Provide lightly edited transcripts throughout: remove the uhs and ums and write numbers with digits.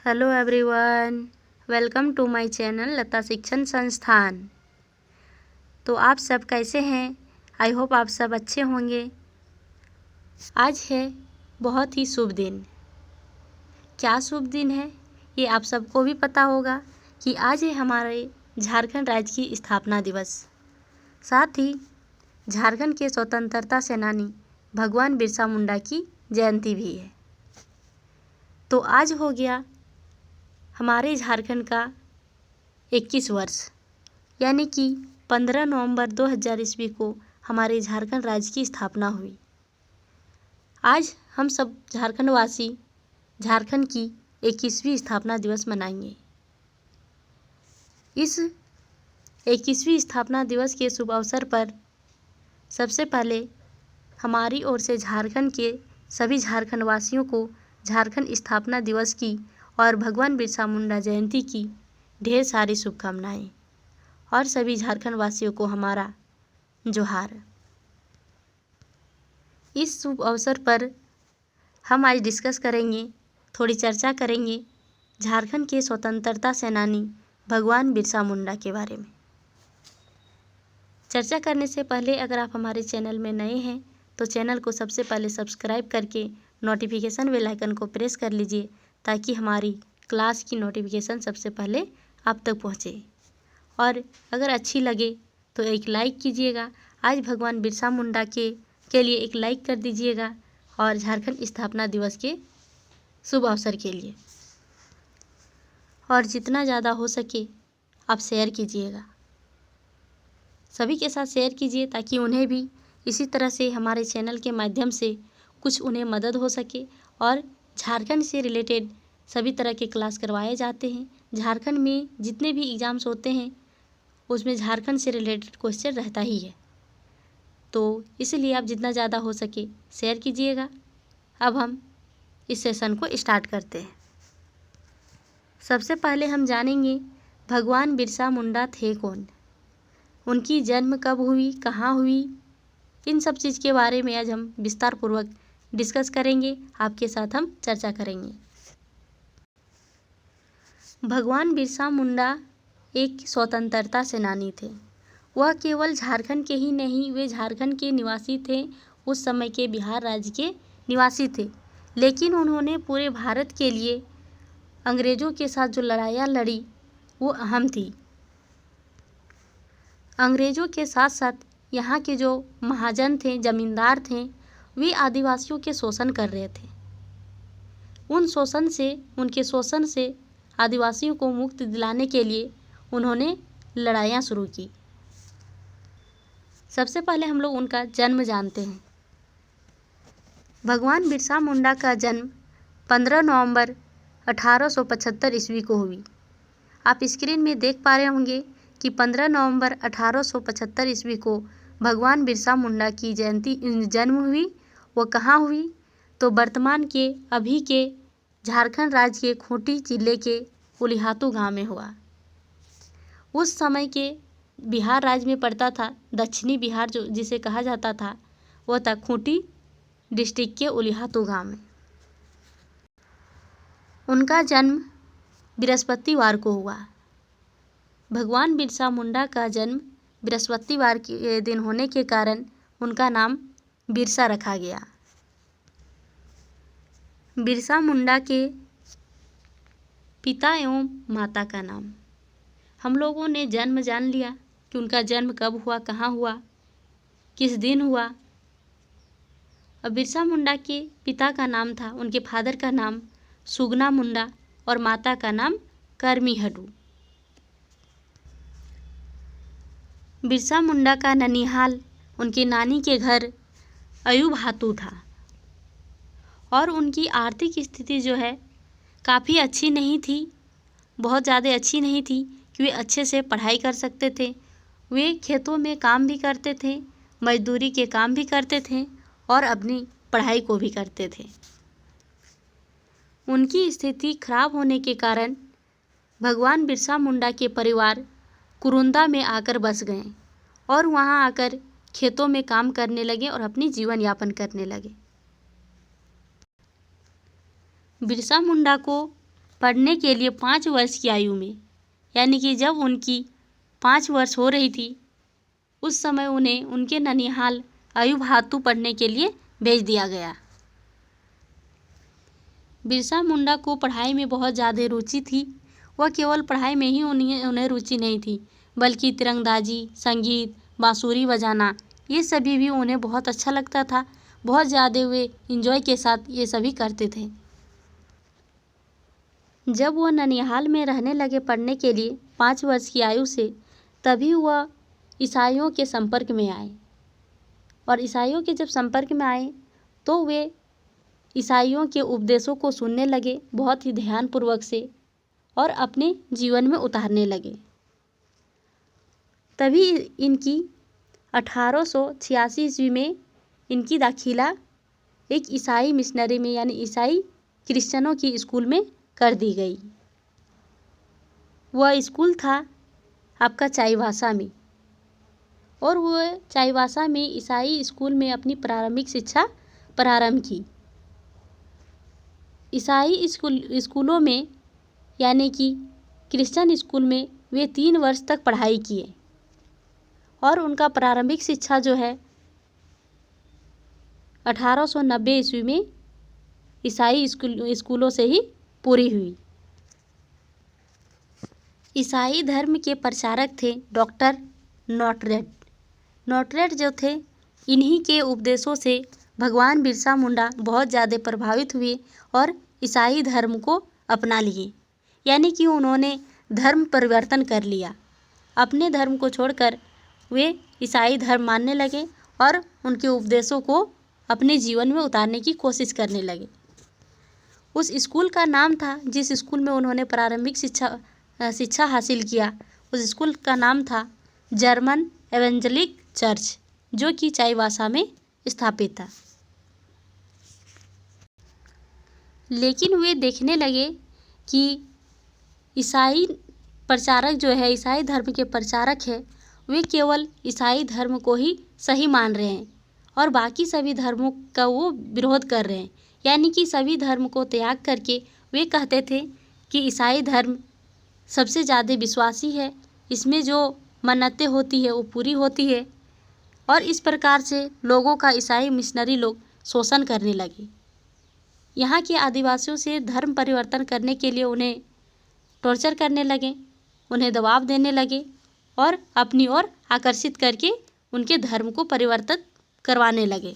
Hello everyone, welcome to my channel Lata Shikshan Sansthan. तो आप सब कैसे हैं? आई होप आप सब अच्छे होंगे। आज है बहुत ही शुभ दिन। क्या शुभ दिन है ये आप सबको भी पता होगा कि आज है हमारे झारखंड राज्य की स्थापना दिवस। साथ ही झारखंड के स्वतंत्रता सेनानी भगवान बिरसा मुंडा की जयंती भी है। तो आज हो गया हमारे झारखंड का 21 वर्ष, यानी कि 15 नवंबर 2000 ईस्वी को हमारे झारखंड राज्य की स्थापना हुई। आज हम सब झारखंड वासी झारखंड की 21वीं स्थापना दिवस मनाएंगे। इस 21वीं स्थापना दिवस के शुभ अवसर पर सबसे पहले हमारी ओर से झारखंड के सभी झारखंड वासियों को झारखंड स्थापना दिवस की और भगवान बिरसा मुंडा जयंती की ढेर सारी शुभकामनाएं और सभी झारखंड वासियों को हमारा जोहार। इस शुभ अवसर पर हम आज डिस्कस करेंगे, थोड़ी चर्चा करेंगे झारखंड के स्वतंत्रता सेनानी भगवान बिरसा मुंडा के बारे में। चर्चा करने से पहले अगर आप हमारे चैनल में नए हैं तो चैनल को सबसे पहले सब्सक्राइब करके नोटिफिकेशन बेल आइकन को प्रेस कर लीजिए ताकि हमारी क्लास की नोटिफिकेशन सबसे पहले आप तक पहुँचे। और अगर अच्छी लगे तो एक लाइक कीजिएगा। आज भगवान बिरसा मुंडा के लिए एक लाइक कर दीजिएगा और झारखंड स्थापना दिवस के शुभ अवसर के लिए। और जितना ज़्यादा हो सके आप शेयर कीजिएगा, सभी के साथ शेयर कीजिए ताकि उन्हें भी इसी तरह से हमारे चैनल के माध्यम से कुछ उन्हें मदद हो सके। और झारखंड से रिलेटेड सभी तरह के क्लास करवाए जाते हैं। झारखंड में जितने भी एग्ज़ाम्स होते हैं उसमें झारखंड से रिलेटेड क्वेश्चन रहता ही है, तो इसलिए आप जितना ज़्यादा हो सके शेयर कीजिएगा। अब हम इस सेशन को स्टार्ट करते हैं। सबसे पहले हम जानेंगे भगवान बिरसा मुंडा थे कौन, उनकी जन्म कब हुई, कहाँ हुई, इन सब चीज़ के बारे में आज हम विस्तार पूर्वक डिस्कस करेंगे, आपके साथ हम चर्चा करेंगे। भगवान बिरसा मुंडा एक स्वतंत्रता सेनानी थे। वह केवल झारखंड के ही नहीं, वे झारखंड के निवासी थे, उस समय के बिहार राज्य के निवासी थे। लेकिन उन्होंने पूरे भारत के लिए अंग्रेज़ों के साथ जो लड़ाइयाँ लड़ी वो अहम थी। अंग्रेज़ों के साथ साथ यहाँ के जो महाजन थे, जमींदार थे, वे आदिवासियों के शोषण कर रहे थे। उनके शोषण से आदिवासियों को मुक्ति दिलाने के लिए उन्होंने लड़ाइयाँ शुरू की। सबसे पहले हम लोग उनका जन्म जानते हैं। भगवान बिरसा मुंडा का जन्म 15 नवंबर 1875 ईस्वी को हुई। आप स्क्रीन में देख पा रहे होंगे कि 15 नवंबर 1875 ईस्वी को भगवान बिरसा मुंडा की जन्म हुई। वो कहाँ हुई? तो वर्तमान के अभी के झारखंड राज्य के खूंटी जिले के उलिहातू गांव में हुआ। उस समय के बिहार राज्य में पड़ता था, दक्षिणी बिहार जो जिसे कहा जाता था, वह था खूंटी डिस्ट्रिक्ट के उलिहातू गांव में। उनका जन्म बृहस्पतिवार को हुआ। भगवान बिरसा मुंडा का जन्म बृहस्पतिवार के दिन होने के कारण उनका नाम बिरसा रखा गया। बिरसा मुंडा के पिता एवं माता का नाम, हम लोगों ने जन्म जान लिया कि उनका जन्म कब हुआ, कहाँ हुआ, किस दिन हुआ। अब बिरसा मुंडा के पिता का नाम था, उनके फादर का नाम सुगना मुंडा और माता का नाम करमी हडू। बिरसा मुंडा का ननिहाल उनकी नानी के घर अयुभातू था और उनकी आर्थिक स्थिति जो है काफ़ी अच्छी नहीं थी, बहुत ज़्यादा अच्छी नहीं थी कि वे अच्छे से पढ़ाई कर सकते थे। वे खेतों में काम भी करते थे, मजदूरी के काम भी करते थे और अपनी पढ़ाई को भी करते थे। उनकी स्थिति खराब होने के कारण भगवान बिरसा मुंडा के परिवार कुरुंदा में आकर बस गए और वहां आकर खेतों में काम करने लगे और अपनी जीवन यापन करने लगे। बिरसा मुंडा को पढ़ने के लिए 5 वर्ष की आयु में, यानी कि जब उनकी 5 वर्ष हो रही थी उस समय उन्हें उनके ननिहाल अयुभातु पढ़ने के लिए भेज दिया गया। बिरसा मुंडा को पढ़ाई में बहुत ज़्यादा रुचि थी। वह केवल पढ़ाई में ही उन्हें रुचि नहीं थी, बल्कि तिरंदाजी, संगीत, बांसुरी बजाना, ये सभी भी उन्हें बहुत अच्छा लगता था। बहुत ज़्यादा वे इंजॉय के साथ ये सभी करते थे। जब वह ननिहाल में रहने लगे पढ़ने के लिए 5 वर्ष की आयु से, तभी वह ईसाइयों के संपर्क में आए। और ईसाइयों के जब संपर्क में आए तो वे ईसाइयों के उपदेशों को सुनने लगे बहुत ही ध्यानपूर्वक से और अपने जीवन में उतारने लगे। तभी इनकी 1886 ईस्वी में इनकी दाखिला एक ईसाई मिशनरी में, यानी ईसाई क्रिश्चियनों की स्कूल में कर दी गई। वह स्कूल था आपका चाईबासा में, और वह चाईबासा में ईसाई स्कूल में अपनी प्रारंभिक शिक्षा प्रारंभ की। ईसाई स्कूलों में, यानी कि क्रिश्चियन स्कूल में वे 3 वर्ष तक पढ़ाई किए, और उनका प्रारंभिक शिक्षा जो है 1890 ईस्वी में ईसाई स्कूलों से ही पूरी हुई। ईसाई धर्म के प्रचारक थे डॉक्टर नॉटरेट। नॉटरेट जो थे, इन्हीं के उपदेशों से भगवान बिरसा मुंडा बहुत ज़्यादा प्रभावित हुए और ईसाई धर्म को अपना लिए, यानी कि उन्होंने धर्म परिवर्तन कर लिया। अपने धर्म को छोड़कर वे ईसाई धर्म मानने लगे और उनके उपदेशों को अपने जीवन में उतारने की कोशिश करने लगे। उस स्कूल का नाम था, जिस स्कूल में उन्होंने प्रारंभिक शिक्षा हासिल किया, उस स्कूल का नाम था जर्मन एवेंजलिक चर्च, जो कि चाईबासा में स्थापित था। लेकिन वे देखने लगे कि ईसाई प्रचारक जो है, ईसाई धर्म के प्रचारक है, वे केवल ईसाई धर्म को ही सही मान रहे हैं और बाकी सभी धर्मों का वो विरोध कर रहे हैं। यानी कि सभी धर्म को त्याग करके वे कहते थे कि ईसाई धर्म सबसे ज़्यादा विश्वासी है, इसमें जो मन्नतें होती है वो पूरी होती है। और इस प्रकार से लोगों का ईसाई मिशनरी लोग शोषण करने लगे। यहाँ के आदिवासियों से धर्म परिवर्तन करने के लिए उन्हें टॉर्चर करने लगे, उन्हें दबाव देने लगे और अपनी ओर आकर्षित करके उनके धर्म को परिवर्तित करवाने लगे।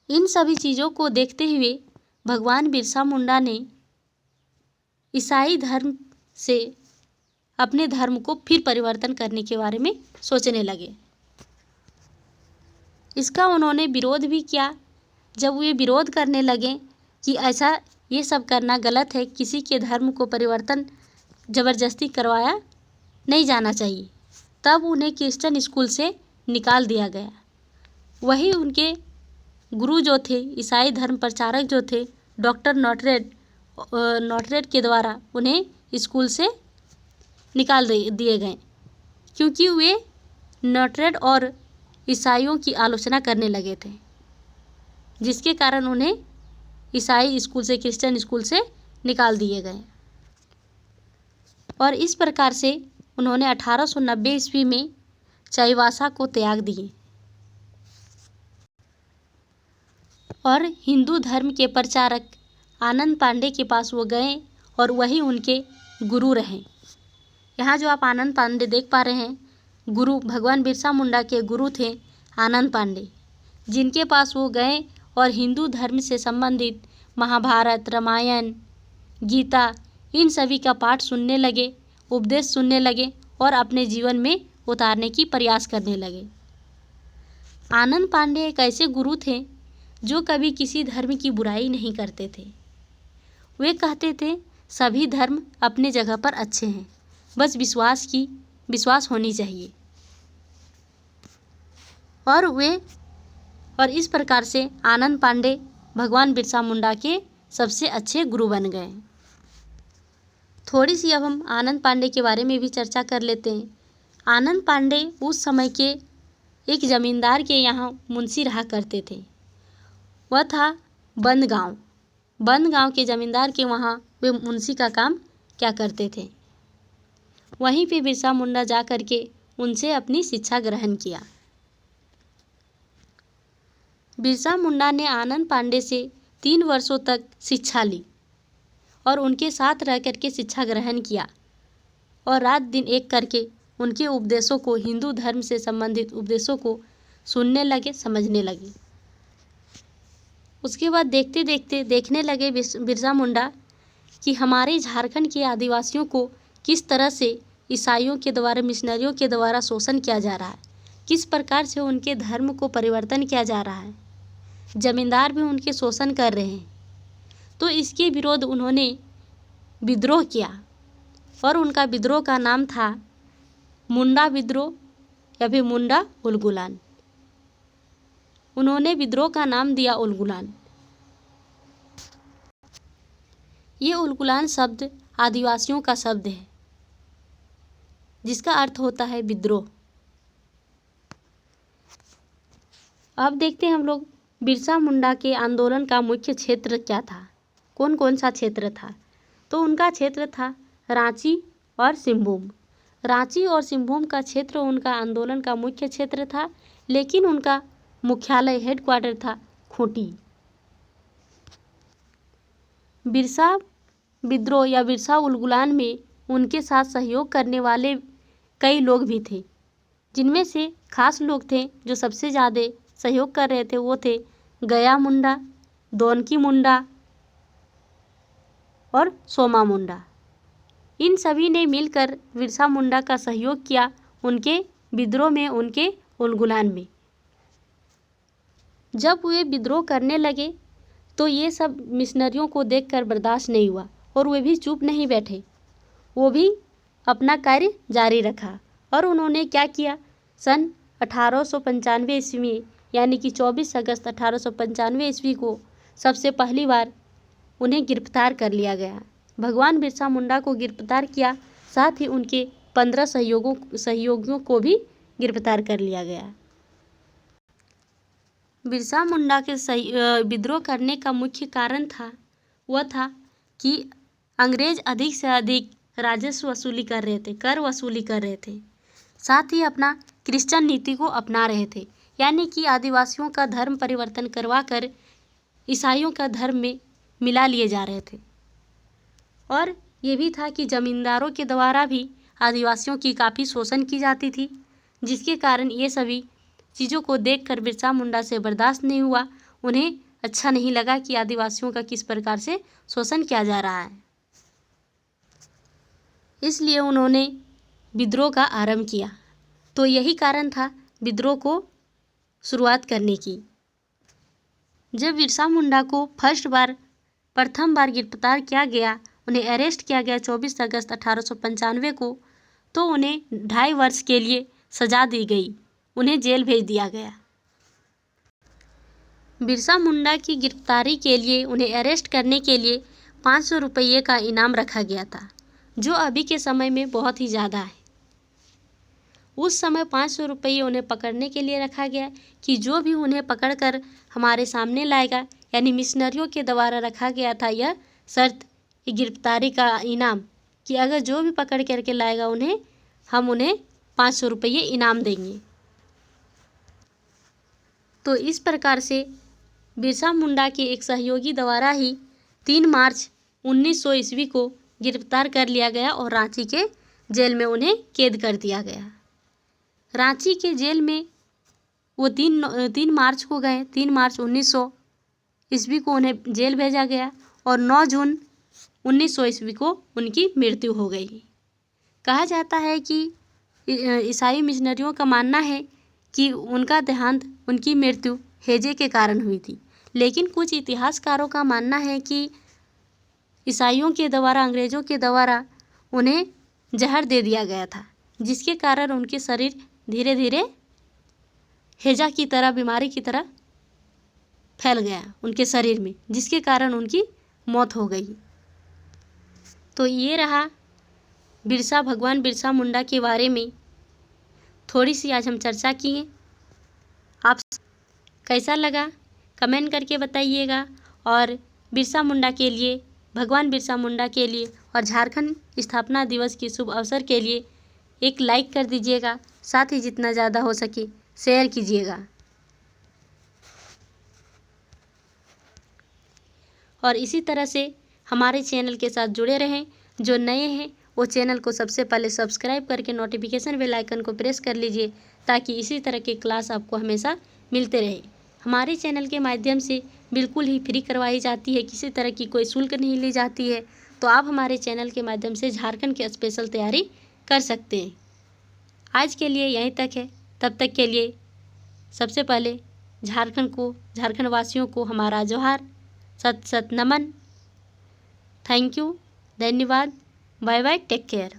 इन सभी चीज़ों को देखते हुए भगवान बिरसा मुंडा ने ईसाई धर्म से अपने धर्म को फिर परिवर्तन करने के बारे में सोचने लगे। इसका उन्होंने विरोध भी किया। जब वे विरोध करने लगे कि ऐसा ये सब करना गलत है, किसी के धर्म को परिवर्तन ज़बरदस्ती करवाया नहीं जाना चाहिए, तब उन्हें क्रिश्चियन स्कूल से निकाल दिया गया। वही उनके गुरु जो थे, ईसाई धर्म प्रचारक जो थे डॉक्टर नॉटरेट के द्वारा उन्हें स्कूल से निकाल दिए गए, क्योंकि वे नॉटरेट और ईसाइयों की आलोचना करने लगे थे, जिसके कारण उन्हें ईसाई स्कूल से, क्रिश्चियन स्कूल से निकाल दिए गए। और इस प्रकार से उन्होंने 1890 ईस्वी में चाईबासा को त्याग दिए और हिंदू धर्म के प्रचारक आनंद पांडे के पास वो गए और वही उनके गुरु रहे। यहाँ जो आप आनंद पांडे देख पा रहे हैं, गुरु भगवान बिरसा मुंडा के गुरु थे आनंद पांडे, जिनके पास वो गए और हिंदू धर्म से संबंधित महाभारत, रामायण, गीता, इन सभी का पाठ सुनने लगे, उपदेश सुनने लगे और अपने जीवन में उतारने की प्रयास करने लगे। आनंद पांडे एक ऐसे गुरु थे जो कभी किसी धर्म की बुराई नहीं करते थे। वे कहते थे सभी धर्म अपने जगह पर अच्छे हैं, बस विश्वास होनी चाहिए। और इस प्रकार से आनंद पांडे भगवान बिरसा मुंडा के सबसे अच्छे गुरु बन गए। थोड़ी सी अब हम आनंद पांडे के बारे में भी चर्चा कर लेते हैं। आनंद पांडे उस समय के एक ज़मींदार के यहाँ मुंशी रहा करते थे। वह था बंद गांव। बंद गांव के जमींदार के वहाँ वे मुंशी का काम क्या करते थे। वहीं पे बिरसा मुंडा जा कर के उनसे अपनी शिक्षा ग्रहण किया। बिरसा मुंडा ने आनंद पांडे से 3 वर्षों तक शिक्षा ली और उनके साथ रह कर के शिक्षा ग्रहण किया और रात दिन एक करके उनके उपदेशों को, हिंदू धर्म से संबंधित उपदेशों को सुनने लगे, समझने लगे। उसके बाद देखते देखते देखने लगे बिरसा मुंडा कि हमारे झारखंड के आदिवासियों को किस तरह से ईसाइयों के द्वारा, मिशनरियों के द्वारा शोषण किया जा रहा है, किस प्रकार से उनके धर्म को परिवर्तन किया जा रहा है, जमींदार भी उनके शोषण कर रहे हैं। तो इसके विरोध उन्होंने विद्रोह किया और उनका विद्रोह का नाम था मुंडा विद्रोह या फिर मुंडा उलगुलान। उन्होंने विद्रोह का नाम दिया उलगुलान। ये उलगुलान शब्द आदिवासियों का शब्द है जिसका अर्थ होता है विद्रोह। अब देखते हैं हम लोग बिरसा मुंडा के आंदोलन का मुख्य क्षेत्र क्या था, कौन कौन सा क्षेत्र था। तो उनका क्षेत्र था रांची और सिंहभूम। रांची और सिंहभूम का क्षेत्र उनका आंदोलन का मुख्य क्षेत्र था, लेकिन उनका मुख्यालय हेडक्वार्टर था खूंटी। बिरसा विद्रोह या बिरसा उलगुलान में उनके साथ सहयोग करने वाले कई लोग भी थे, जिनमें से खास लोग थे जो सबसे ज़्यादा सहयोग कर रहे थे वो थे गया मुंडा, दोनकी मुंडा और सोमा मुंडा। इन सभी ने मिलकर बिरसा मुंडा का सहयोग किया उनके विद्रोह में, उनके उलगुलान में। जब वे विद्रोह करने लगे तो ये सब मिशनरियों को देखकर बर्दाश्त नहीं हुआ और वे भी चुप नहीं बैठे, वो भी अपना कार्य जारी रखा। और उन्होंने क्या किया, सन 1895 ईस्वी यानी कि 24 अगस्त 1895 ईस्वी को सबसे पहली बार उन्हें गिरफ्तार कर लिया गया। भगवान बिरसा मुंडा को गिरफ्तार किया, साथ ही उनके 15 सहयोगियों को भी गिरफ्तार कर लिया गया। बिरसा मुंडा के विद्रोह करने का मुख्य कारण था वह था कि अंग्रेज अधिक से अधिक राजस्व वसूली कर रहे थे, कर वसूली कर रहे थे, साथ ही अपना क्रिश्चियन नीति को अपना रहे थे, यानी कि आदिवासियों का धर्म परिवर्तन करवा कर ईसाइयों का धर्म में मिला लिए जा रहे थे। और ये भी था कि जमींदारों के द्वारा भी आदिवासियों की काफ़ी शोषण की जाती थी, जिसके कारण ये सभी चीज़ों को देखकर बिरसा मुंडा से बर्दाश्त नहीं हुआ। उन्हें अच्छा नहीं लगा कि आदिवासियों का किस प्रकार से शोषण किया जा रहा है, इसलिए उन्होंने विद्रोह का आरंभ किया। तो यही कारण था विद्रोह को शुरुआत करने की। जब बिरसा मुंडा को प्रथम बार गिरफ्तार किया गया, उन्हें अरेस्ट किया गया 24 अगस्त 1895 को, तो उन्हें 2.5 वर्ष के लिए सजा दी गई, उन्हें जेल भेज दिया गया। बिरसा मुंडा की गिरफ्तारी के लिए, उन्हें अरेस्ट करने के लिए 500 रुपये का इनाम रखा गया था, जो अभी के समय में बहुत ही ज़्यादा है। उस समय 500 रुपये उन्हें पकड़ने के लिए रखा गया कि जो भी उन्हें पकड़कर हमारे सामने लाएगा, यानी मिशनरियों के द्वारा रखा गया था यह शर्त गिरफ्तारी का इनाम कि अगर जो भी पकड़ करके लाएगा हम उन्हें 500 रुपये इनाम देंगे। तो इस प्रकार से बिरसा मुंडा के एक सहयोगी द्वारा ही 3 मार्च 1900 ईस्वी को गिरफ्तार कर लिया गया और रांची के जेल में उन्हें कैद कर दिया गया। रांची के जेल में वो 3 मार्च को गए, 3 मार्च 1900 ईस्वी को उन्हें जेल भेजा गया और 9 जून 1900 ईस्वी को उनकी मृत्यु हो गई। कहा जाता है कि ईसाई मिशनरियों का मानना है कि उनका देहांत, उनकी मृत्यु हैजे के कारण हुई थी, लेकिन कुछ इतिहासकारों का मानना है कि ईसाइयों के द्वारा, अंग्रेज़ों के द्वारा उन्हें जहर दे दिया गया था, जिसके कारण उनके शरीर धीरे धीरे हैजा की तरह, बीमारी की तरह फैल गया उनके शरीर में, जिसके कारण उनकी मौत हो गई। तो ये रहा भगवान बिरसा मुंडा के बारे में थोड़ी सी आज हम चर्चा किए। आप कैसा लगा कमेंट करके बताइएगा और बिरसा मुंडा के लिए, भगवान बिरसा मुंडा के लिए और झारखंड स्थापना दिवस की शुभ अवसर के लिए एक लाइक कर दीजिएगा। साथ ही जितना ज़्यादा हो सके शेयर कीजिएगा। और इसी तरह से हमारे चैनल के साथ जुड़े रहें। जो नए हैं वो चैनल को सबसे पहले सब्सक्राइब करके नोटिफिकेशन बेल आइकन को प्रेस कर लीजिए, ताकि इसी तरह के क्लास आपको हमेशा मिलते रहे। हमारे चैनल के माध्यम से बिल्कुल ही फ्री करवाई जाती है, किसी तरह की कोई शुल्क नहीं ली जाती है। तो आप हमारे चैनल के माध्यम से झारखंड की स्पेशल तैयारी कर सकते हैं। आज के लिए यहीं तक है। तब तक के लिए सबसे पहले झारखंड वासियों को हमारा जोहार, सत सत नमन। थैंक यू, धन्यवाद, बाय बाय, टेक केयर।